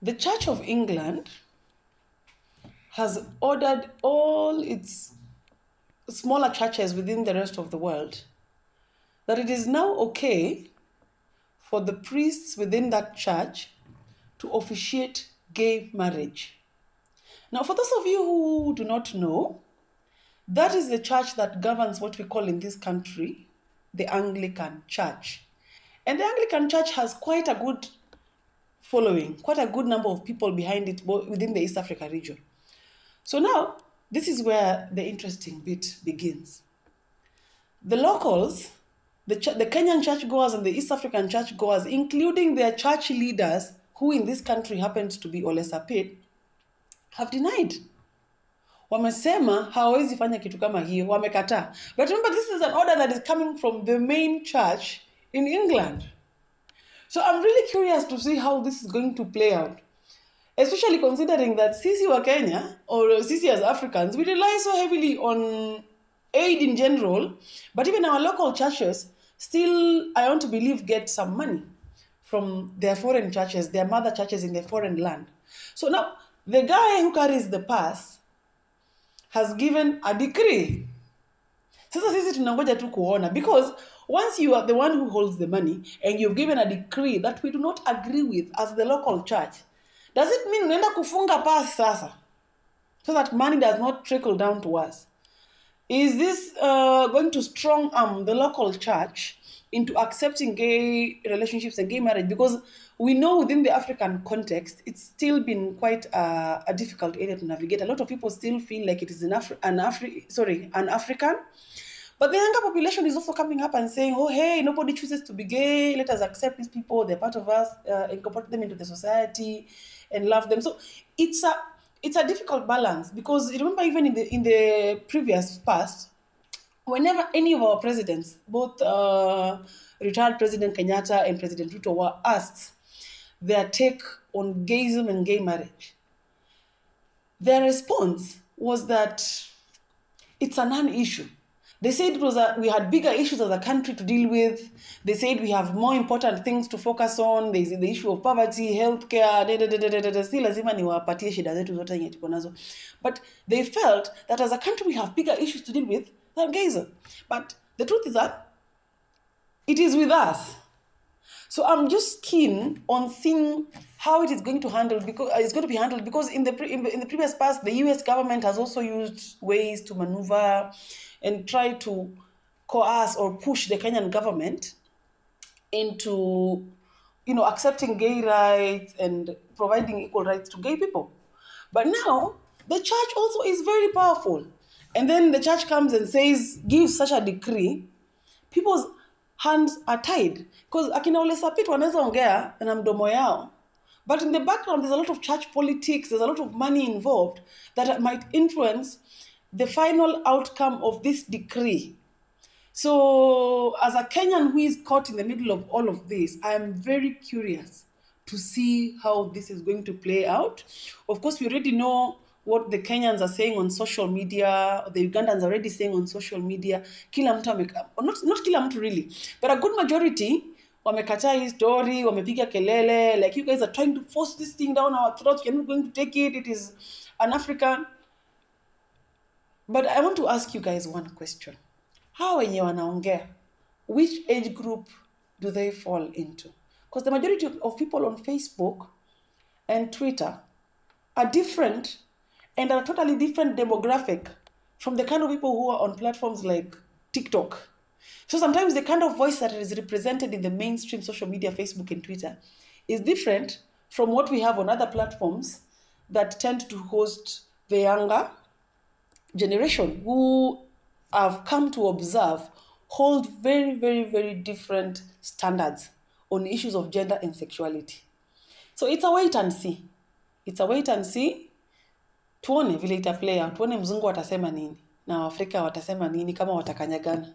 The Church of England has ordered all its smaller churches within the rest of the world that it is now okay for the priests within that church to officiate gay marriage. Now, for those of you who do not know, that is the church that governs what we call in this country the Anglican Church. And the Anglican Church has quite a good following, quite a good number of people behind it within the East Africa region. So now, this is where the interesting bit begins. The locals, the Kenyan churchgoers and the East African churchgoers, including their church leaders, who in this country happens to be Ole Sapit, have denied. Wamesema hawezi fanya kitu kama hiyo, wamekataa. But remember, this is an order that is coming from the main church in England. So I'm really curious to see how this is going to play out. Especially considering that sisi wa Kenya, or sisi as Africans, we rely so heavily on aid in general, but even our local churches still, I want to believe, get some money from their foreign churches, their mother churches in the foreign land. So now, the guy who carries the pass has given a decree. Sasa sisi tunangoja tu kuona, because once you are the one who holds the money and you've given a decree that we do not agree with as the local church, does it mean unaenda kufunga pass sasa so that money does not trickle down to us? Is this going to strong arm the local church into accepting gay relationships and gay marriage? Because we know within the African context, it's still been quite a difficult area to navigate. A lot of people still feel like it is an African. But the younger population is also coming up and saying, oh, hey, nobody chooses to be gay. Let us accept these people. They're part of us, incorporate them into the society and love them. So it's a difficult balance, because remember, even in the previous past, whenever any of our presidents, both retired President Kenyatta and President Ruto, were asked their take on gayism and gay marriage, their response was that it's a non-issue. They said it was we had bigger issues as a country to deal with. They said we have more important things to focus on. There's the issue of poverty, healthcare, still lazima niwapatie shida zetu zote yenye tuko nazo. But they felt that as a country we have bigger issues to deal with than gayism. But the truth is that it is with us. So I'm just keen on seeing how it is going to handle, because it's going to be handled, because in the previous past, the US government has also used ways to maneuver and try to coerce or push the Kenyan government into, accepting gay rights and providing equal rights to gay people. But now, the church also is very powerful. And then the church comes and gives such a decree, people's hands are tied. Because akina Ole Sapit wanaweza ongea na mdomo yao. But in the background, there's a lot of church politics, there's a lot of money involved that might influence the final outcome of this decree. So as a Kenyan who is caught in the middle of all of this, I am very curious to see how this is going to play out. Of course, we already know what the Kenyans are saying on social media, the Ugandans are already saying on social media. Kila mtu not kila mtu really, but a good majority wamekataa hii story, wamepiga kelele, like you guys are trying to force this thing down our throats, we're not going to take it, it is an African. But I want to ask you guys one question. How wenye wanaongea, which age group do they fall into? Because the majority of people on Facebook and Twitter are different and are a totally different demographic from the kind of people who are on platforms like TikTok. So sometimes the kind of voice that is represented in the mainstream social media, Facebook and Twitter, is different from what we have on other platforms that tend to host the younger generation, who I've come to observe hold very, very, very different standards on issues of gender and sexuality. So it's a wait and see. It's a wait and see. Tuone vile ita play out. Tuone mzungu watasema nini na Waafrika watasema nini kama watakanyagana.